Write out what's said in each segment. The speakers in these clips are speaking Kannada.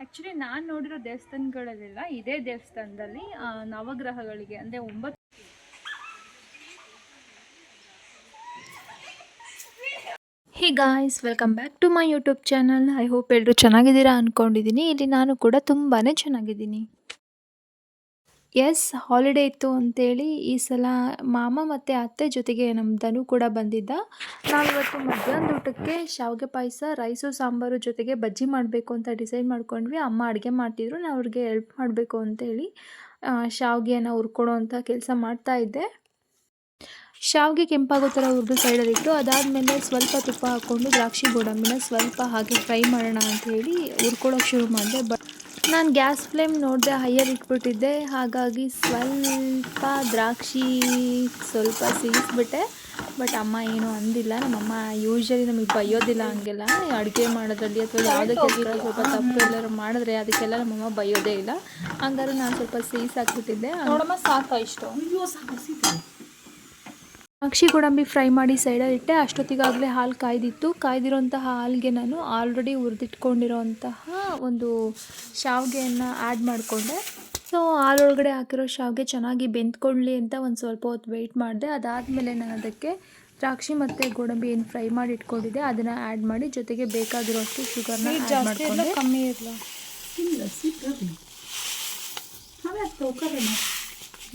ಆ್ಯಕ್ಚುಲಿ ನಾನು ನೋಡಿರೋ ದೇವಸ್ಥಾನಗಳಲ್ಲೆಲ್ಲ ಇದೇ ದೇವಸ್ಥಾನದಲ್ಲಿ ನವಗ್ರಹಗಳಿಗೆ ಅಂದರೆ 9. Hey guys, welcome back to my YouTube channel. I hope ಎಲ್ಲರೂ ಚೆನ್ನಾಗಿದ್ದೀರಾ ಅಂದ್ಕೊಂಡಿದ್ದೀನಿ. ಇಲ್ಲಿ ನಾನು ಕೂಡ ತುಂಬಾ ಚೆನ್ನಾಗಿದ್ದೀನಿ. ಎಸ್, ಹಾಲಿಡೇ ಇತ್ತು ಅಂತೇಳಿ ಈ ಸಲ ಮಾಮ ಮತ್ತು ಅತ್ತೆ ಜೊತೆಗೆ ನಮ್ಮ ಧನು ಕೂಡ ಬಂದಿದ್ದ. ನಾವಿವತ್ತು ಮಧ್ಯಾಹ್ನದ ಊಟಕ್ಕೆ ಶಾವಿಗೆ ಪಾಯಸ, ರೈಸು, ಸಾಂಬಾರು ಜೊತೆಗೆ ಬಜ್ಜಿ ಮಾಡಬೇಕು ಅಂತ ಡಿಸೈಡ್ ಮಾಡ್ಕೊಂಡ್ವಿ. ಅಮ್ಮ ಅಡುಗೆ ಮಾಡ್ತಿದ್ರು, ನಾನು ಅವ್ರಿಗೆ ಹೆಲ್ಪ್ ಮಾಡಬೇಕು ಅಂತೇಳಿ ಶಾವಿಗೆಯನ್ನು ಹುರ್ಕೊಡೋ ಅಂಥ ಕೆಲಸ ಮಾಡ್ತಾಯಿದ್ದೆ. ಶಾವಿಗೆ ಕೆಂಪಾಗೋ ಥರ ಹುರಿದು ಸೈಡಲ್ಲಿಟ್ಟು ಅದಾದಮೇಲೆ ಸ್ವಲ್ಪ ತುಪ್ಪ ಹಾಕ್ಕೊಂಡು ದ್ರಾಕ್ಷಿ ಗೋಡಂಬಿನ ಸ್ವಲ್ಪ ಹಾಗೆ ಫ್ರೈ ಮಾಡೋಣ ಅಂಥೇಳಿ ಹುರ್ಕೊಳ್ಳೋಕೆ ಶುರು ಮಾಡಿದೆ. ನಾನು ಗ್ಯಾಸ್ ಫ್ಲೇಮ್ ನೋಡಿದೆ, ಹೈಯರ್ ಇಟ್ಬಿಟ್ಟಿದ್ದೆ. ಹಾಗಾಗಿ ಸ್ವಲ್ಪ ದ್ರಾಕ್ಷಿ ಸ್ವಲ್ಪ ಸಿಗಿಸ್ಬಿಟ್ಟೆ. ಬಟ್ ಅಮ್ಮ ಏನೂ ಅಂದಿಲ್ಲ. ನಮ್ಮಮ್ಮ ಯೂಶ್ವಲಿ ನಮಗೆ ಬೈಯೋದಿಲ್ಲ ಹಂಗೆಲ್ಲ. ಅಡುಗೆ ಮಾಡೋದ್ರಲ್ಲಿ ಅಥವಾ ಯಾವುದೇ ಕೆಲಸ ಸ್ವಲ್ಪ ತಪ್ಪು ಎಲ್ಲರೂ ಮಾಡಿದ್ರೆ ಅದಕ್ಕೆಲ್ಲ ನಮ್ಮಮ್ಮ ಬೈಯೋದೇ ಇಲ್ಲ. ಹಂಗಾದ್ರೆ ನಾನು ಸ್ವಲ್ಪ ಸಿಗಿಸಾಕ್ಬಿಟ್ಟಿದ್ದೆ. ನೋಡಮ್ಮ, ಸಾಕು ಇಷ್ಟು. ದ್ರಾಕ್ಷಿ ಗೋಡಂಬಿ ಫ್ರೈ ಮಾಡಿ ಸೈಡಲ್ಲಿ ಇಟ್ಟೆ. ಅಷ್ಟೊತ್ತಿಗಾಗಲೇ ಹಾಲು ಕಾಯ್ದಿರೋಂತಹ ಹಾಲಿಗೆ ನಾನು ಆಲ್ರೆಡಿ ಹುರಿದಿಟ್ಕೊಂಡಿರೋಂತಹ ಒಂದು ಶಾವಿಗೆಯನ್ನು ಆ್ಯಡ್ ಮಾಡಿಕೊಂಡೆ. ಸೊ ಹಾಲೊಳಗಡೆ ಹಾಕಿರೋ ಶಾವಿಗೆ ಚೆನ್ನಾಗಿ ಬೆಂದ್ಕೊಳ್ಳಿ ಅಂತ ಒಂದು ಸ್ವಲ್ಪ ಹೊತ್ತು ವೆಯ್ಟ್ ಮಾಡಿದೆ. ಅದಾದಮೇಲೆ ನಾನು ಅದಕ್ಕೆ ದ್ರಾಕ್ಷಿ ಮತ್ತು ಗೋಡಂಬಿ ಏನು ಫ್ರೈ ಮಾಡಿ ಇಟ್ಕೊಂಡಿದ್ದೆ ಅದನ್ನು ಆ್ಯಡ್ ಮಾಡಿ ಜೊತೆಗೆ ಬೇಕಾಗಿರೋಷ್ಟು ಶುಗರ್ನ ಆ್ಯಡ್ ಮಾಡಿಕೊಂಡೆ. ಕಮ್ಮಿ ಇರಲ್ಲ,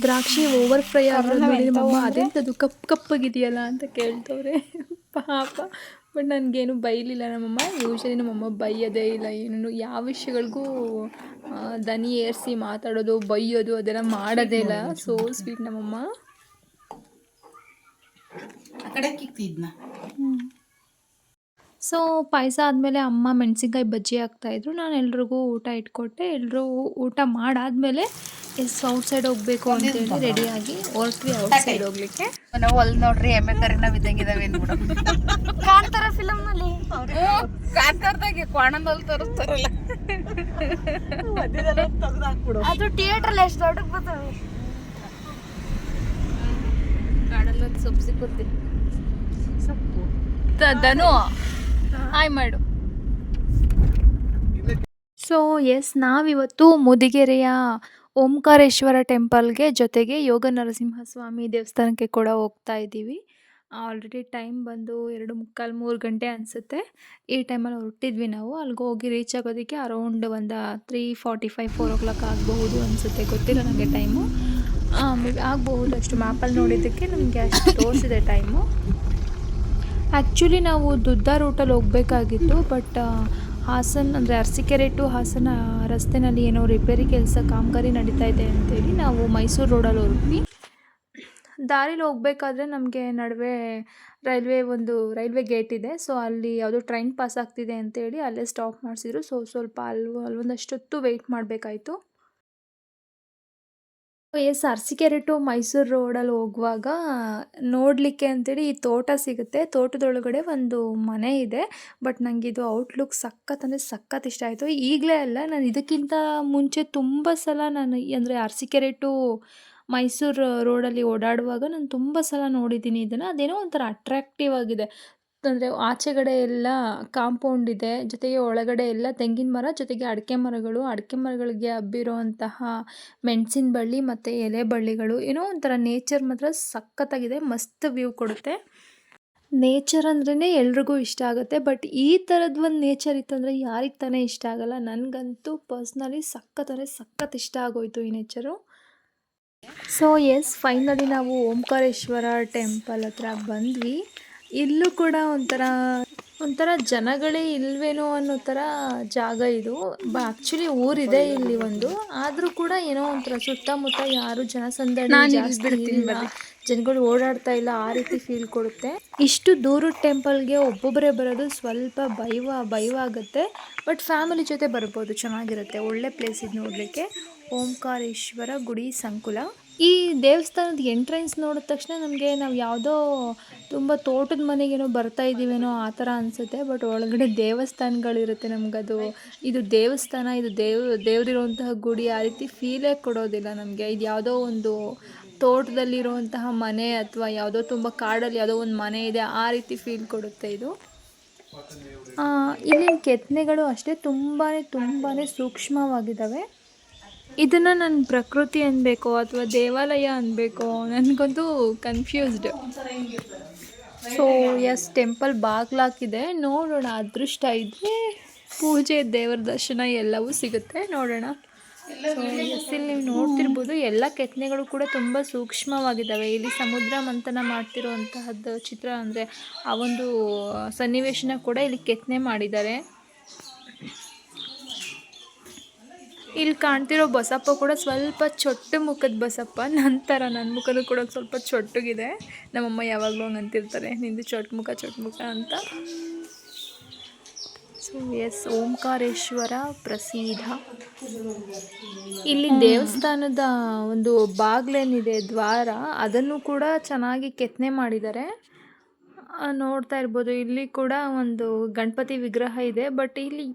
ದ್ರಾಕ್ಷಿ ಓವರ್ ಫ್ರೈ ಆಗೋದ್ಮೇಲೆ ನಮ್ಮಮ್ಮ ಅದೆಂಥದ್ದು ಕಪ್ಪಗಿದೆಯಲ್ಲ ಅಂತ ಕೇಳ್ತವ್ರೆ ಪಾಪ. ಬಟ್ ನನಗೇನು ಬೈಲಿಲ್ಲ ನಮ್ಮಮ್ಮ. ಯೂಶ್ವಲಿ ನಮ್ಮಮ್ಮ ಬೈಯೋದೇ ಇಲ್ಲ, ಏನು ಯಾವ ವಿಷಯಗಳಿಗೂ ದನಿ ಏರಿಸಿ ಮಾತಾಡೋದು, ಬೈಯೋದು ಅದೆಲ್ಲ ಮಾಡೋದೇ ಇಲ್ಲ. ಸೋ ಸ್ವೀಟ್ ನಮ್ಮಮ್ಮ. ಸೊ ಪಾಯಸ ಆದಮೇಲೆ ಅಮ್ಮ ಮೆಣಸಿನ್ಕಾಯಿ ಬಜ್ಜಿ ಹಾಕ್ತಾಯಿದ್ರು. ನಾನು ಎಲ್ರಿಗೂ ಊಟ ಇಟ್ಕೊಟ್ಟೆ. ಎಲ್ಲರೂ ಊಟ ಮಾಡಾದ್ಮೇಲೆ ಔಟ್ಸೈಡ್ ಹೋಗಬೇಕು ಅಂತೇಳಿ ರೆಡಿಯಾಗಿ ಹೊರಟ್ವಿ ಔಟ್ಸೈಡ್ ಹೋಗ್ಲಿಕ್ಕೆ. ನಾವು ಅಲ್ಲಿ ನೋಡ್ರಿ ಎಮ್ಮೆ ಕರಿ ನಾವು ಇದ್ದಂಗಿದಾವೆ ಕಾಣ್ತಾರ ಫಿಲಮ್ನಲ್ಲಿ, ಕಾಂತಾರದಾಗೆ ಕ್ವಾಣದಲ್ಲಿ ತೋರಿಸ್ತಾರಲ್ಲ ಅದು ಥಿಯೇಟ್ರಲ್ಲಿ ಎಷ್ಟು ದೊಡ್ಡಕ್ಕೆ ಬರ್ತವೆ. ಕಾಡಲ್ಲಿ ಸೊಪ್ಪು ಸಿಕ್ಕುತ್ತೆ, ಸೊಪ್ಪು ಧನು ಹಾಯ್ ಮಾಡು. ಸೊ ಎಸ್, ನಾವಿವತ್ತು ಮುದಿಗೆರೆಯ ಓಂಕಾರೇಶ್ವರ ಟೆಂಪಲ್ಗೆ ಜೊತೆಗೆ ಯೋಗ ನರಸಿಂಹಸ್ವಾಮಿ ದೇವಸ್ಥಾನಕ್ಕೆ ಕೂಡ ಹೋಗ್ತಾ ಇದ್ದೀವಿ. ಆಲ್ರೆಡಿ ಟೈಮ್ ಬಂದು 2:45-3 ಗಂಟೆ ಅನಿಸುತ್ತೆ. ಈ ಟೈಮಲ್ಲಿ ಹೊರಟಿದ್ವಿ ನಾವು. ಅಲ್ಲಿಗೆ ಹೋಗಿ ರೀಚ್ ಆಗೋದಕ್ಕೆ ಅರೌಂಡ್ ಒಂದು 3:45-4 o'clock ಆಗಬಹುದು ಅನಿಸುತ್ತೆ, ಗೊತ್ತಿಲ್ಲ ನನಗೆ ಟೈಮು. ಆಗಬಹುದು, ಅಷ್ಟು ಮ್ಯಾಪಲ್ಲಿ ನೋಡಿದ್ದಕ್ಕೆ ನಮಗೆ ಅಷ್ಟು ತೋರಿಸಿದೆ ಟೈಮು. ಆ್ಯಕ್ಚುಲಿ ನಾವು ದುದ್ದ ರೂಟಲ್ಲಿ ಹೋಗಬೇಕಾಗಿತ್ತು. ಬಟ್ ಹಾಸನ ಅಂದರೆ ಅರಸೀಕೆರೆ ಟು ಹಾಸನ ರಸ್ತೆಯಲ್ಲಿ ಏನೋ ರಿಪೇರಿ ಕೆಲಸ ಕಾಮಗಾರಿ ನಡೀತಾ ಇದೆ ಅಂತೇಳಿ ನಾವು ಮೈಸೂರು ರೋಡಲ್ಲಿ ಹೊರಟ್ವಿ. ದಾರಿಲಿ ಹೋಗಬೇಕಾದ್ರೆ ನಮಗೆ ನಡುವೆ ರೈಲ್ವೆ ಗೇಟ್ ಇದೆ. ಸೊ ಅಲ್ಲಿ ಯಾವುದೋ ಟ್ರೈನ್ ಪಾಸ್ ಆಗ್ತಿದೆ ಅಂತೇಳಿ ಅಲ್ಲೇ ಸ್ಟಾಪ್ ಮಾಡಿಸಿದ್ರು. ಸೊ ಸ್ವಲ್ಪ ಅಲ್ಲೊಂದಷ್ಟೊತ್ತು ವೆಯ್ಟ್ ಮಾಡಬೇಕಾಯ್ತು. ಎಸ್, ಅರಸೀಕೆರೆ ಟು ಮೈಸೂರು ರೋಡಲ್ಲಿ ಹೋಗುವಾಗ ನೋಡಲಿಕ್ಕೆ ಅಂತೇಳಿ ಈ ತೋಟ ಸಿಗುತ್ತೆ. ತೋಟದೊಳಗಡೆ ಒಂದು ಮನೆ ಇದೆ. ಬಟ್ ನನಗೆ ಇದು ಔಟ್ಲುಕ್ ಸಖತ್ ಅಂದರೆ ಸಖತ್ ಇಷ್ಟ ಆಯಿತು. ಈಗಲೇ ಅಲ್ಲ, ನಾನು ಇದಕ್ಕಿಂತ ಮುಂಚೆ ತುಂಬ ಸಲ ನಾನು ಅಂದರೆ ಅರಸೀಕೆರೆ ಟು ಮೈಸೂರು ರೋಡಲ್ಲಿ ಓಡಾಡುವಾಗ ನಾನು ತುಂಬ ಸಲ ನೋಡಿದ್ದೀನಿ ಇದನ್ನು. ಅದೇನೋ ಒಂಥರ ಅಟ್ರ್ಯಾಕ್ಟಿವ್ ಆಗಿದೆ. ಅಂದರೆ ಆಚೆಗಡೆ ಎಲ್ಲ ಕಾಂಪೌಂಡ್ ಇದೆ, ಜೊತೆಗೆ ಒಳಗಡೆ ಎಲ್ಲ ತೆಂಗಿನ ಮರ, ಜೊತೆಗೆ ಅಡಿಕೆ ಮರಗಳಿಗೆ ಹಬ್ಬಿರುವಂತಹ ಮೆಣಸಿನ ಬಳ್ಳಿ ಮತ್ತು ಎಲೆ ಬಳ್ಳಿಗಳು, ಏನೋ ಒಂಥರ ನೇಚರ್ ಮಾತ್ರ ಸಖತ್ತಾಗಿದೆ. ಮಸ್ತ್ ವ್ಯೂ ಕೊಡುತ್ತೆ. ನೇಚರ್ ಅಂದ್ರೇ ಎಲ್ರಿಗೂ ಇಷ್ಟ ಆಗುತ್ತೆ. ಬಟ್ ಈ ಥರದ್ದು ಒಂದು ನೇಚರ್ ಇತ್ತಂದರೆ ಯಾರಿಗೆ ತಾನೇ ಇಷ್ಟ ಆಗಲ್ಲ. ನನಗಂತೂ ಪರ್ಸ್ನಲಿ ಸಖತ್ ಇಷ್ಟ ಆಗೋಯ್ತು ಈ ನೇಚರು. ಸೊ ಎಸ್, ಫೈನಲಿ ನಾವು ಓಂಕಾರೇಶ್ವರ ಟೆಂಪಲ್ ಹತ್ರ ಬಂದ್ವಿ. ಇಲ್ಲೂ ಕೂಡ ಒಂಥರ ಜನಗಳೇ ಇಲ್ವೇನೋ ಅನ್ನೋ ಥರ ಜಾಗ ಇದು. ಆ್ಯಕ್ಚುಲಿ ಊರಿದೆ ಇಲ್ಲಿ ಒಂದು, ಆದರೂ ಕೂಡ ಏನೋ ಒಂಥರ ಸುತ್ತಮುತ್ತ ಯಾರು ಜನಸಂದಣಿ ಜಾಸ್ತಿ ಇಲ್ಲ, ಜನಗಳು ಓಡಾಡ್ತಾ ಇಲ್ಲ, ಆ ರೀತಿ ಫೀಲ್ ಕೊಡುತ್ತೆ. ಇಷ್ಟು ದೂರದ ಟೆಂಪಲ್ಗೆ ಒಬ್ಬೊಬ್ಬರೇ ಬರೋದು ಸ್ವಲ್ಪ ಭಯವಾಗುತ್ತೆ. ಬಟ್ ಫ್ಯಾಮಿಲಿ ಜೊತೆ ಬರ್ಬೋದು, ಚೆನ್ನಾಗಿರುತ್ತೆ. ಒಳ್ಳೆ ಪ್ಲೇಸ್ ಇದು ನೋಡಲಿಕ್ಕೆ. ಓಂಕಾರೇಶ್ವರ ಗುಡಿ ಸಂಕುಲ. ಈ ದೇವಸ್ಥಾನದ ಎಂಟ್ರೆನ್ಸ್ ನೋಡಿದ ತಕ್ಷಣ ನಾವು ಯಾವುದೋ ತುಂಬ ತೋಟದ ಮನೆಗೇನೋ ಬರ್ತಾ ಇದ್ದೀವೇನೋ ಆ ಥರ ಅನಿಸುತ್ತೆ. ಬಟ್ ಒಳಗಡೆ ದೇವಸ್ಥಾನಗಳಿರುತ್ತೆ. ನಮಗದು ಇದು ದೇವಸ್ಥಾನ, ಇದು ದೇವರಿರುವಂತಹ ಗುಡಿ ಆ ರೀತಿ ಫೀಲೇ ಕೊಡೋದಿಲ್ಲ ನಮಗೆ. ಇದು ಯಾವುದೋ ಒಂದು ತೋಟದಲ್ಲಿರುವಂತಹ ಮನೆ ಅಥವಾ ಯಾವುದೋ ತುಂಬ ಕಾಡಲ್ಲಿ ಯಾವುದೋ ಒಂದು ಮನೆ ಇದೆ ಆ ರೀತಿ ಫೀಲ್ ಕೊಡುತ್ತೆ ಇದು. ಇಲ್ಲಿನ ಕೆತ್ತನೆಗಳು ಅಷ್ಟೇ ತುಂಬಾ ಸೂಕ್ಷ್ಮವಾಗಿದ್ದಾವೆ. ಇದನ್ನು ನಾನು ಪ್ರಕೃತಿ ಅನ್ಬೇಕೋ ಅಥವಾ ದೇವಾಲಯ ಅನ್ಬೇಕೋ ನನಗಂತೂ ಕನ್ಫ್ಯೂಸ್ಡ್. ಸೊ ಎಸ್, ಟೆಂಪಲ್ ಬಾಗ್ಲಾಕಿದೆ. ನೋಡೋಣ, ಅದೃಷ್ಟ ಇದ್ದರೆ ಪೂಜೆ, ದೇವರ ದರ್ಶನ ಎಲ್ಲವೂ ಸಿಗುತ್ತೆ. ನೋಡೋಣ. ಸೊ ಎಸ್, ಇಲ್ಲಿ ನೀವು ನೋಡ್ತಿರ್ಬೋದು ಎಲ್ಲ ಕೆತ್ತನೆಗಳು ಕೂಡ ತುಂಬ ಸೂಕ್ಷ್ಮವಾಗಿದ್ದಾವೆ. ಇಲ್ಲಿ ಸಮುದ್ರ ಮಂಥನ ಮಾಡ್ತಿರುವಂತಹದ್ದು ಚಿತ್ರ, ಅಂದರೆ ಆ ಒಂದು ಸನ್ನಿವೇಶನ ಕೂಡ ಇಲ್ಲಿ ಕೆತ್ತನೆ ಮಾಡಿದ್ದಾರೆ. ಇಲ್ಲಿ ಕಾಣ್ತಿರೋ ಬಸಪ್ಪ ಕೂಡ ಸ್ವಲ್ಪ ಚೊಟ್ಟ ಮುಖದ ಬಸಪ್ಪ. ನಂತರ ನನ್ನ ಮುಖನೂ ಕೂಡ ಸ್ವಲ್ಪ ಚೊಟ್ಟಗಿದೆ. ನಮ್ಮಮ್ಮ ಯಾವಾಗಲೂ ಹಂಗೆ ಅಂತಿರ್ತಾರೆ, ನಿಂದು ಚೊಟ್ಟ ಮುಖ ಅಂತ. ಸೊ ಎಸ್, ಓಂಕಾರೇಶ್ವರ ಪ್ರಸಿದ್ಧ. ಇಲ್ಲಿ ದೇವಸ್ಥಾನದ ಒಂದು ಬಾಗಿಲೇನಿದೆ, ದ್ವಾರ, ಅದನ್ನು ಕೂಡ ಚೆನ್ನಾಗಿ ಕೆತ್ತನೆ ಮಾಡಿದ್ದಾರೆ. ನೋಡ್ತಾ ಇರ್ಬೋದು, ಇಲ್ಲಿ ಕೂಡ ಒಂದು ಗಣಪತಿ ವಿಗ್ರಹ ಇದೆ. ಬಟ್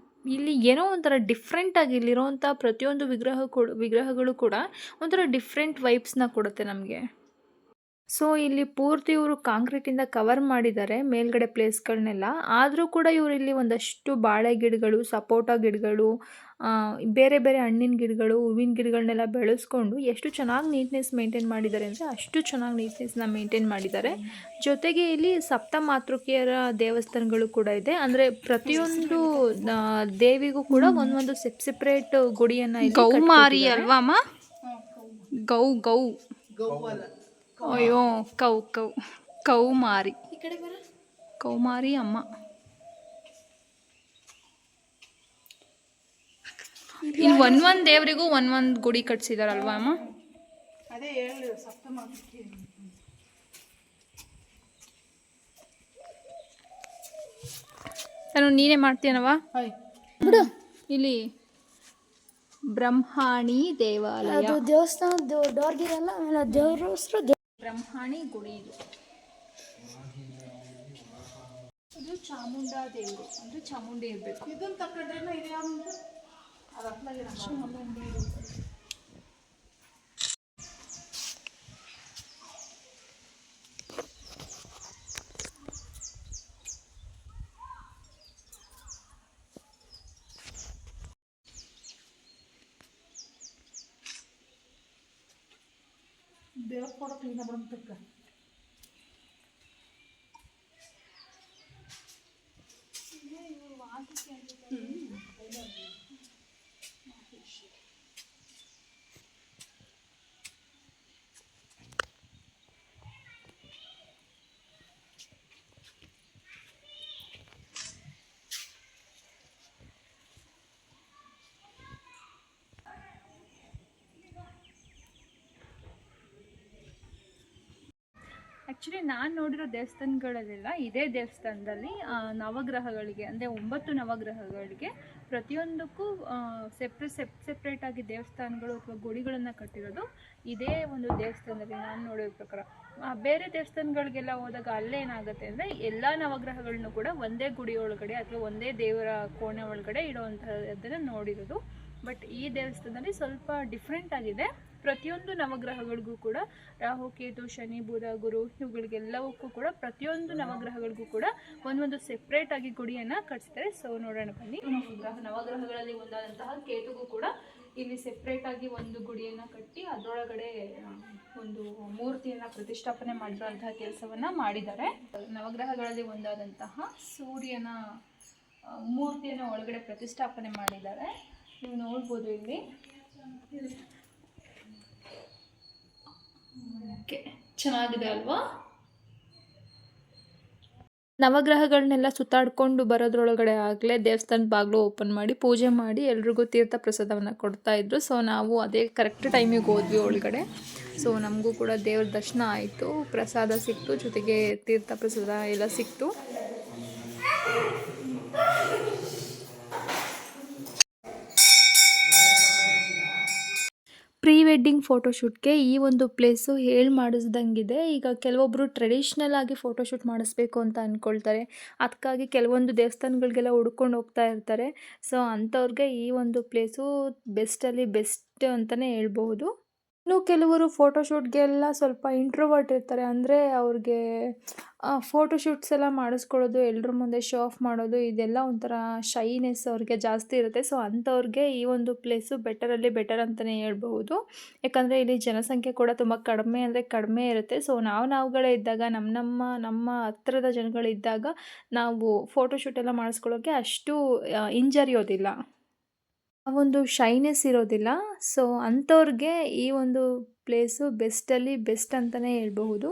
ಇಲ್ಲಿ ಏನೋ ಒಂಥರ ಡಿಫ್ರೆಂಟಾಗಿ ಇಲ್ಲಿರೋವಂಥ ಪ್ರತಿಯೊಂದು ವಿಗ್ರಹಗಳು ಕೂಡ ಒಂಥರ ಡಿಫ್ರೆಂಟ್ ವೈಬ್ಸ್ನ ಕೊಡುತ್ತೆ ನಮಗೆ. ಸೊ ಇಲ್ಲಿ ಪೂರ್ತಿ ಇವರು ಕಾಂಕ್ರೀಟಿಂದ ಕವರ್ ಮಾಡಿದ್ದಾರೆ ಮೇಲ್ಗಡೆ ಪ್ಲೇಸ್ಗಳನ್ನೆಲ್ಲ. ಆದರೂ ಕೂಡ ಇವರು ಇಲ್ಲಿ ಒಂದಷ್ಟು ಬಾಳೆ ಗಿಡಗಳು, ಸಪೋಟ ಗಿಡಗಳು, ಬೇರೆ ಬೇರೆ ಹಣ್ಣಿನ ಗಿಡಗಳು, ಹೂವಿನ ಗಿಡಗಳನ್ನೆಲ್ಲ ಬೆಳೆಸ್ಕೊಂಡು ಎಷ್ಟು ಚೆನ್ನಾಗಿ ನೀಟ್ನೆಸ್ ಮೇಂಟೈನ್ ಮಾಡಿದ್ದಾರೆ ಅಂದರೆ ಅಷ್ಟು ಚೆನ್ನಾಗಿ ನೀಟ್ನೆಸ್ನ ಮೇಂಟೈನ್ ಮಾಡಿದ್ದಾರೆ. ಜೊತೆಗೆ ಇಲ್ಲಿ ಸಪ್ತ ಮಾತೃಕೆಯರ ದೇವಸ್ಥಾನಗಳು ಕೂಡ ಇದೆ. ಅಂದರೆ ಪ್ರತಿಯೊಂದು ದೇವಿಗೂ ಕೂಡ ಒಂದೊಂದು ಸೆಪ್ರೇಟ್ ಗುಡಿಯನ್ನು ಗೌಮಾರಿ ಅಲ್ವಾ ಅಮ್ಮ? ಗೌ ಗೌ ಅಯ್ಯೋ ಕೌಮಾರಿ, ಕೌಮಾರಿ ಅಮ್ಮ. ಇಲ್ಲಿ ಒಂದೊಂದು ದೇವರಿಗೂ ಒಂದೊಂದು ಗುಡಿ ಕಟ್ಸಿದಾರಲ್ವಾ ಅಮ್ಮ? ಅದೇ ಹೇಳಿ ಸಪ್ತಮಾತೃಕೆ. ನಾನು ನೀನೇ ಮಾಡ್ತೀನವಾ ಬಿಡು. ಇಲ್ಲಿ ಬ್ರಹ್ಮಾಣಿ ದೇವಾಲಯ, ದೇವಸ್ಥಾನ ಡೋರ್ಗಿರಲ್ಲ, ದೇವ್ರ ಹೆಸರು ಬ್ರಹ್ಮಾಣಿ ಗುಡಿ. ಇದು ಚಾಮುಂಡಾ ದೇವರು, ಅಂದರೆ ಚಾಮುಂಡಿ ಇರಬೇಕು. ಇದನ್ನ ತಕೊಂಡ್ರೆ ಇದು ಯಾವುದು? ಅದು ಅತ್ಲಾಗಿರ ಚಾಮುಂಡಿ. ದೇವ್ರ ಫೋಟೋ ಕ್ಲೀನಾಗಿ ಬರಂತಕ್ಕ. ಆ್ಯಕ್ಚುಲಿ ನಾನು ನೋಡಿರೋ ದೇವಸ್ಥಾನಗಳಲ್ಲೆಲ್ಲ ಇದೇ ದೇವಸ್ಥಾನದಲ್ಲಿ ನವಗ್ರಹಗಳಿಗೆ, ಅಂದರೆ 9 ನವಗ್ರಹಗಳಿಗೆ ಪ್ರತಿಯೊಂದಕ್ಕೂ ಸೆಪ್ರೇಟಾಗಿ ದೇವಸ್ಥಾನಗಳು ಅಥವಾ ಗುಡಿಗಳನ್ನು ಕಟ್ಟಿರೋದು ಇದೇ ಒಂದು ದೇವಸ್ಥಾನದಲ್ಲಿ ನಾನು ನೋಡಿರೋ ಪ್ರಕಾರ. ಬೇರೆ ದೇವಸ್ಥಾನಗಳಿಗೆಲ್ಲ ಹೋದಾಗ ಅಲ್ಲೇನಾಗುತ್ತೆ ಅಂದರೆ ಎಲ್ಲ ನವಗ್ರಹಗಳನ್ನು ಕೂಡ ಒಂದೇ ಗುಡಿ ಒಳಗಡೆ ಅಥವಾ ಒಂದೇ ದೇವರ ಕೋಣೆ ಒಳಗಡೆ ಇಡುವಂಥದ್ದನ್ನು ನೋಡಿರೋದು. ಬಟ್ ಈ ದೇವಸ್ಥಾನದಲ್ಲಿ ಸ್ವಲ್ಪ ಡಿಫ್ರೆಂಟ್ ಆಗಿದೆ. ಪ್ರತಿಯೊಂದು ನವಗ್ರಹಗಳಿಗೂ ಕೂಡ ರಾಹು, ಕೇತು, ಶನಿ, ಬುಧ, ಗುರು ಇವುಗಳಿಗೆಲ್ಲವಕ್ಕೂ ಕೂಡ ಪ್ರತಿಯೊಂದು ನವಗ್ರಹಗಳಿಗೂ ಕೂಡ ಒಂದೊಂದು ಸೆಪ್ರೇಟ್ ಆಗಿ ಗುಡಿಯನ್ನು ಕಟ್ಟಿಸ್ತಾರೆ. ಸೊ ನೋಡೋಣ ಬನ್ನಿ. ನವಗ್ರಹಗಳಲ್ಲಿ ಒಂದಾದಂತಹ ಕೇತುಗೂ ಕೂಡ ಇಲ್ಲಿ ಸೆಪ್ರೇಟ್ ಆಗಿ ಒಂದು ಗುಡಿಯನ್ನು ಕಟ್ಟಿ ಅದರೊಳಗಡೆ ಒಂದು ಮೂರ್ತಿಯನ್ನು ಪ್ರತಿಷ್ಠಾಪನೆ ಮಾಡಿರುವಂತಹ ಕೆಲಸವನ್ನು ಮಾಡಿದ್ದಾರೆ. ನವಗ್ರಹಗಳಲ್ಲಿ ಒಂದಾದಂತಹ ಸೂರ್ಯನ ಮೂರ್ತಿಯನ್ನು ಒಳಗಡೆ ಪ್ರತಿಷ್ಠಾಪನೆ ಮಾಡಿದ್ದಾರೆ. ನೀವು ನೋಡ್ಬೋದು ಇಲ್ಲಿ. ಓಕೆ, ಚೆನ್ನಾಗಿದೆ ಅಲ್ವಾ? ನವಗ್ರಹಗಳನ್ನೆಲ್ಲ ಸುತ್ತಾಡ್ಕೊಂಡು ಬರೋದ್ರೊಳಗಡೆ ಆಗಲೇ ದೇವಸ್ಥಾನದ ಬಾಗಿಲು ಓಪನ್ ಮಾಡಿ ಪೂಜೆ ಮಾಡಿ ಎಲ್ರಿಗೂ ತೀರ್ಥ ಪ್ರಸಾದವನ್ನು ಕೊಡ್ತಾಯಿದ್ರು. ಸೊ ನಾವು ಅದೇ ಕರೆಕ್ಟ್ ಟೈಮಿಗೆ ಹೋದ್ವಿ ಒಳಗಡೆ. ಸೊ ನಮಗೂ ಕೂಡ ದೇವ್ರ ದರ್ಶನ ಆಯಿತು, ಪ್ರಸಾದ ಸಿಕ್ತು, ಜೊತೆಗೆ ತೀರ್ಥ ಪ್ರಸಾದ ಎಲ್ಲ ಸಿಕ್ತು. ಪ್ರೀ ವೆಡ್ಡಿಂಗ್ ಫೋಟೋಶೂಟ್ಗೆ ಈ ಒಂದು ಪ್ಲೇಸು ಮಾಡಿಸ್ದಂಗಿದೆ. ಈಗ ಕೆಲವೊಬ್ಬರು ಟ್ರೆಡಿಷ್ನಲ್ ಆಗಿ ಫೋಟೋಶೂಟ್ ಮಾಡಿಸ್ಬೇಕು ಅಂತ ಅಂದ್ಕೊಳ್ತಾರೆ. ಅದಕ್ಕಾಗಿ ಕೆಲವೊಂದು ದೇವಸ್ಥಾನಗಳಿಗೆಲ್ಲ ಹುಡ್ಕೊಂಡು ಹೋಗ್ತಾ ಇರ್ತಾರೆ. ಸೊ ಅಂಥವ್ರಿಗೆ ಈ ಒಂದು ಪ್ಲೇಸು ಬೆಸ್ಟಲ್ಲಿ ಬೆಸ್ಟ್ ಅಂತಲೇ ಹೇಳ್ಬಹುದು. ಇನ್ನು ಕೆಲವರು ಫೋಟೋಶೂಟ್ಗೆಲ್ಲ ಸ್ವಲ್ಪ ಇಂಟ್ರೋವರ್ಟ್ ಇರ್ತಾರೆ. ಅಂದರೆ ಅವ್ರಿಗೆ ಫೋಟೋಶೂಟ್ಸ್ ಎಲ್ಲ ಮಾಡಿಸ್ಕೊಳ್ಳೋದು, ಎಲ್ರ ಮುಂದೆ ಶೋ ಆಫ್ ಮಾಡೋದು ಇದೆಲ್ಲ ಒಂಥರ ಶೈನೆಸ್ ಅವ್ರಿಗೆ ಜಾಸ್ತಿ ಇರುತ್ತೆ. ಸೊ ಅಂಥವ್ರಿಗೆ ಈ ಒಂದು ಪ್ಲೇಸು ಬೆಟರಲ್ಲಿ ಬೆಟರ್ ಅಂತಲೇ ಹೇಳ್ಬಹುದು. ಯಾಕಂದರೆ ಇಲ್ಲಿ ಜನಸಂಖ್ಯೆ ಕೂಡ ತುಂಬ ಕಡಿಮೆ ಅಂದರೆ ಕಡಿಮೆ ಇರುತ್ತೆ. ಸೊ ನಾವುಗಳೇ ಇದ್ದಾಗ ನಮ್ಮ ಹತ್ತಿರದ ಜನಗಳಿದ್ದಾಗ ನಾವು ಫೋಟೋಶೂಟ್ ಎಲ್ಲ ಮಾಡಿಸ್ಕೊಳ್ಳೋಕ್ಕೆ ಅಷ್ಟು ಹಿಂಜರಿಯೋದಿಲ್ಲ. ಆ ಒಂದು ಶೈನೆಸ್ ಇರೋದಿಲ್ಲ. ಸೊ ಅಂಥವ್ರಿಗೆ ಈ ಒಂದು ಪ್ಲೇಸು ಬೆಸ್ಟಲ್ಲಿ ಬೆಸ್ಟ್ ಅಂತಲೇ ಹೇಳ್ಬಹುದು.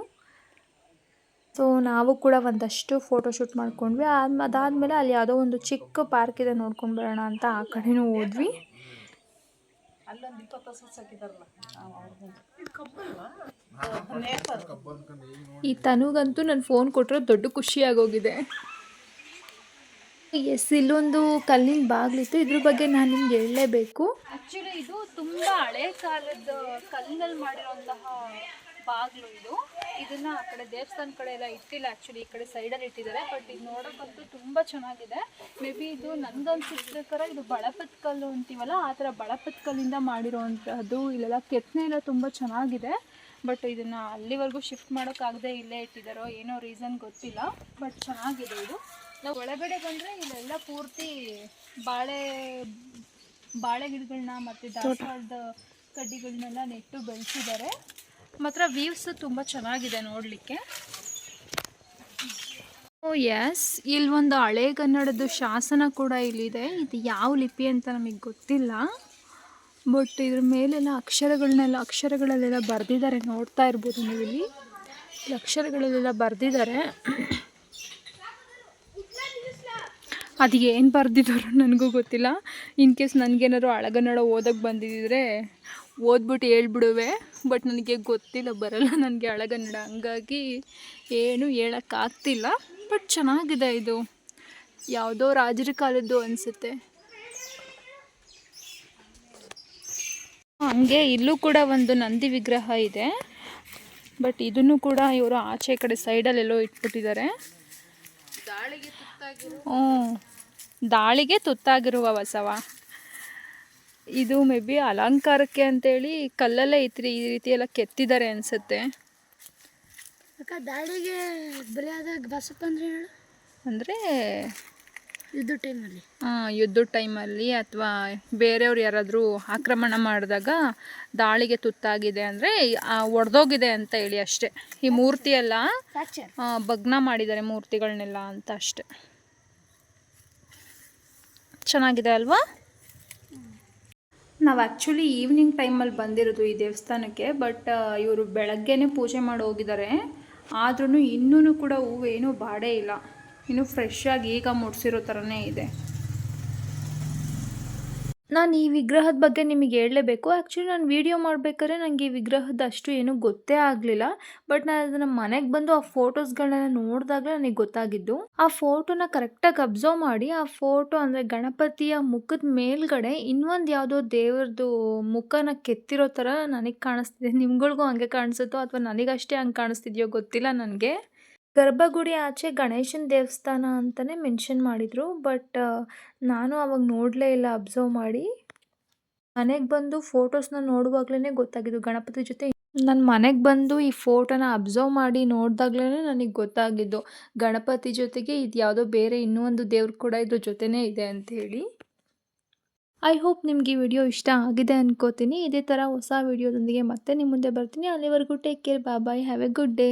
ಸೊ ನಾವು ಕೂಡ ಒಂದಷ್ಟು ಫೋಟೋಶೂಟ್ ಮಾಡ್ಕೊಂಡ್ವಿ. ಅದಾದಮೇಲೆ ಅಲ್ಲಿ ಯಾವುದೋ ಒಂದು ಚಿಕ್ಕ ಪಾರ್ಕ್ ಇದೆ, ನೋಡ್ಕೊಂಡು ಬರೋಣ ಅಂತ ಆ ಕಡೆನೂ ಹೋದ್ವಿ. ಅಲ್ಲೊಂದು 20 ವರ್ಷ ಹಾಕಿದಾರಲ್ಲ ಈ ತನುಗಂತೂ ನನ್ನ ಫೋನ್ ಕೊಟ್ಟರೆ ದೊಡ್ಡ ಖುಷಿಯಾಗೋಗಿದೆ. ಎಸ್, ಇಲ್ಲೊಂದು ಕಲ್ಲಿನ ಬಾಗಿಲಿತ್ತು, ಇದ್ರ ಬಗ್ಗೆ ನಾನು ನಿಮ್ಗೆ ಹೇಳಲೇಬೇಕು. ಆ್ಯಕ್ಚುಲಿ ಇದು ತುಂಬ ಹಳೆ ಕಾಲದ ಕಲ್ಲಿನಲ್ಲಿ ಮಾಡಿರೋಂತಹ ಬಾಗಿಲು ಇದು. ಇದನ್ನು ಆ ಕಡೆ ದೇವಸ್ಥಾನ ಕಡೆ ಎಲ್ಲ ಇಟ್ಟಿಲ್ಲ, ಆ್ಯಕ್ಚುಲಿ ಈ ಕಡೆ ಸೈಡಲ್ಲಿ ಇಟ್ಟಿದ್ದಾರೆ. ಬಟ್ ಇದು ನೋಡೋಕ್ಕಂತೂ ತುಂಬ ಚೆನ್ನಾಗಿದೆ. ಮೇ ಬಿ ಇದು ನನಗನ್ಸಿದ ಪ್ರಕಾರ ಇದು ಬಳಪದ ಕಲ್ಲು ಅಂತೀವಲ್ಲ, ಆ ಥರ ಬಳಪದ ಕಲ್ಲಿಂದ ಮಾಡಿರೋವಂಥದ್ದು. ಇಲ್ಲೆಲ್ಲ ಕೆತ್ತನೆ ಎಲ್ಲ ತುಂಬ ಚೆನ್ನಾಗಿದೆ. ಬಟ್ ಇದನ್ನು ಅಲ್ಲಿವರೆಗೂ ಶಿಫ್ಟ್ ಮಾಡೋಕ್ಕಾಗದೆ ಇಲ್ಲೇ ಇಟ್ಟಿದ್ದಾರೋ ಏನೋ ರೀಸನ್ ಗೊತ್ತಿಲ್ಲ. ಬಟ್ ಚೆನ್ನಾಗಿದೆ ಇದು. ನಾವು ಒಳಗಡೆ ಬಂದರೆ ಇಲ್ಲೆಲ್ಲ ಪೂರ್ತಿ ಬಾಳೆ ಗಿಡಗಳನ್ನ ಮತ್ತು ದಾಸವಾಳದ ಕಡ್ಡಿಗಳನ್ನೆಲ್ಲ ನೆಟ್ಟು ಬೆಳೆಸಿದ್ದಾರೆ. ಮಾತ್ರ ವ್ಯೂಸ್ ತುಂಬ ಚೆನ್ನಾಗಿದೆ ನೋಡಲಿಕ್ಕೆ. ಓ ಎಸ್, ಇಲ್ಲಿ ಒಂದು ಹಳೆಗನ್ನಡದ ಶಾಸನ ಕೂಡ ಇಲ್ಲಿದೆ. ಇದು ಯಾವ ಲಿಪಿ ಅಂತ ನಮಗೆ ಗೊತ್ತಿಲ್ಲ. ಬಟ್ ಇದ್ರ ಮೇಲೆಲ್ಲ ಅಕ್ಷರಗಳಲ್ಲೆಲ್ಲ ಬರೆದಿದ್ದಾರೆ, ನೋಡ್ತಾ ಇರ್ಬೋದು ನೀವು ಇಲ್ಲಿ ಅಕ್ಷರಗಳಲ್ಲೆಲ್ಲ ಬರೆದಿದ್ದಾರೆ. ಅದು ಏನು ಬರೆದಿದ್ದಾರೋ ನನಗೂ ಗೊತ್ತಿಲ್ಲ. ಇನ್ ಕೇಸ್ ನನಗೇನಾದ್ರು ಹಳೆಗನ್ನಡ ಓದೋಕ್ಕೆ ಬಂದಿದ್ದರೆ ಓದ್ಬಿಟ್ಟು ಹೇಳ್ಬಿಡುವೆ. ಬಟ್ ನನಗೆ ಗೊತ್ತಿಲ್ಲ, ಬರಲ್ಲ ನನಗೆ ಹಳೆಗನ್ನಡ, ಹಂಗಾಗಿ ಏನು ಹೇಳೋಕ್ಕಾಗ್ತಿಲ್ಲ. ಬಟ್ ಚೆನ್ನಾಗಿದೆ ಇದು, ಯಾವುದೋ ರಾಜರ ಕಾಲದ್ದು ಅನಿಸುತ್ತೆ. ಹಂಗೆ ಇಲ್ಲೂ ಕೂಡ ಒಂದು ನಂದಿ ವಿಗ್ರಹ ಇದೆ. ಬಟ್ ಇದನ್ನು ಕೂಡ ಇವರು ಆಚೆ ಕಡೆ ಸೈಡಲ್ಲೆಲ್ಲೋ ಇಟ್ಬಿಟ್ಟಿದ್ದಾರೆ. ದಾಳಿಗೆ ತುತ್ತಾಗಿರುವ ಬಸವ. ಇದು ಮೇ ಬಿ ಅಲಂಕಾರಕ್ಕೆ ಅಂತೇಳಿ ಕಲ್ಲಲ್ಲೇ ಈ ರೀತಿ ಎಲ್ಲ ಕೆತ್ತಿದ್ದಾರೆ ಅನಿಸುತ್ತೆ. ದಾಳಿಗೆ ಬಲಿಯಾದಾಗ ಬಸಪ್ಪ ಅಂದರೆ ಹೇಳು, ಅಂದರೆ ಯುದ್ಧದ ಟೈಮಲ್ಲಿ ಅಥವಾ ಬೇರೆಯವ್ರು ಯಾರಾದರೂ ಆಕ್ರಮಣ ಮಾಡಿದಾಗ ದಾಳಿಗೆ ತುತ್ತಾಗಿದೆ ಅಂದರೆ ಒಡೆದೋಗಿದೆ ಅಂತ ಹೇಳಿ ಅಷ್ಟೇ. ಈ ಮೂರ್ತಿ ಎಲ್ಲ ಭಗ್ನ ಮಾಡಿದ್ದಾರೆ ಮೂರ್ತಿಗಳನ್ನೆಲ್ಲ ಅಂತ ಅಷ್ಟೆ. ಚೆನ್ನಾಗಿದೆ ಅಲ್ವಾ? ನಾವು ಆ್ಯಕ್ಚುಲಿ ಈವ್ನಿಂಗ್ ಟೈಮಲ್ಲಿ ಬಂದಿರೋದು ಈ ದೇವಸ್ಥಾನಕ್ಕೆ. ಬಟ್ ಇವರು ಬೆಳಗ್ಗೆನೇ ಪೂಜೆ ಮಾಡಿ ಹೋಗಿದ್ದಾರೆ. ಆದ್ರೂ ಇನ್ನೂ ಕೂಡ ಹೂವು ಏನೂ ಬಾಡೇ ಇಲ್ಲ, ಇನ್ನೂ ಫ್ರೆಶ್ ಆಗಿ ಈಗ ಮುಡ್ಸಿರೋ ಥರನೇ ಇದೆ. ನಾನು ಈ ವಿಗ್ರಹದ ಬಗ್ಗೆ ನಿಮಗೆ ಹೇಳಲೇಬೇಕು. ಆ್ಯಕ್ಚುಲಿ ನಾನು ವೀಡಿಯೋ ಮಾಡಬೇಕಾದ್ರೆ ನನಗೆ ಈ ವಿಗ್ರಹದ ಅಷ್ಟು ಏನೂ ಗೊತ್ತೇ ಆಗಲಿಲ್ಲ. ಬಟ್ ನಾನು ಅದನ್ನು ಮನೆಗೆ ಬಂದು ಆ ಫೋಟೋಸ್ಗಳನ್ನೆಲ್ಲ ನೋಡಿದಾಗಲೇ ನನಗೆ ಗೊತ್ತಾಗಿದ್ದು. ಆ ಫೋಟೋನ ಕರೆಕ್ಟಾಗಿ ಅಬ್ಸರ್ವ್ ಮಾಡಿ, ಆ ಫೋಟೋ ಅಂದರೆ ಗಣಪತಿಯ ಮುಖದ ಮೇಲ್ಗಡೆ ಇನ್ನೊಂದು ಯಾವುದೋ ದೇವ್ರದ್ದು ಮುಖನ ಕೆತ್ತಿರೋ ಥರ ನನಗೆ ಕಾಣಿಸ್ತಿದೆ. ನಿಮ್ಗಳಿಗೂ ಹಂಗೆ ಕಾಣಿಸುತ್ತೋ ಅಥವಾ ನನಗಷ್ಟೇ ಹಂಗೆ ಕಾಣಿಸ್ತಿದೆಯೋ ಗೊತ್ತಿಲ್ಲ ನನಗೆ. ಗರ್ಭಗುಡಿ ಆಚೆ ಗಣೇಶನ ದೇವಸ್ಥಾನ ಅಂತಲೇ ಮೆನ್ಷನ್ ಮಾಡಿದರು. ಬಟ್ ನಾನು ಅವಾಗ ನೋಡಲೇ ಇಲ್ಲ ಅಬ್ಸರ್ವ್ ಮಾಡಿ. ಮನೆಗೆ ಬಂದು ಫೋಟೋಸ್ನ ನೋಡುವಾಗಲೇ ಗೊತ್ತಾಗಿದ್ದು ಗಣಪತಿ ಜೊತೆ. ನಾನು ಮನೆಗೆ ಬಂದು ಈ ಫೋಟೋನ ಅಬ್ಸರ್ವ್ ಮಾಡಿ ನೋಡಿದಾಗಲೇ ನನಗೆ ಗೊತ್ತಾಗಿದ್ದು ಗಣಪತಿ ಜೊತೆಗೆ ಇದು ಯಾವುದೋ ಬೇರೆ ಇನ್ನೂ ಒಂದು ದೇವ್ರು ಕೂಡ ಇದ್ರ ಜೊತೆನೇ ಇದೆ ಅಂಥೇಳಿ. ಐ ಹೋಪ್ ನಿಮ್ಗೆ ಈ ವಿಡಿಯೋ ಇಷ್ಟ ಆಗಿದೆ ಅನ್ಕೋತೀನಿ. ಇದೇ ಥರ ಹೊಸ ವಿಡಿಯೋದೊಂದಿಗೆ ಮತ್ತೆ ನಿಮ್ಮ ಮುಂದೆ ಬರ್ತೀನಿ. ಅಲ್ಲಿವರೆಗೂ take care, bye, have a good day.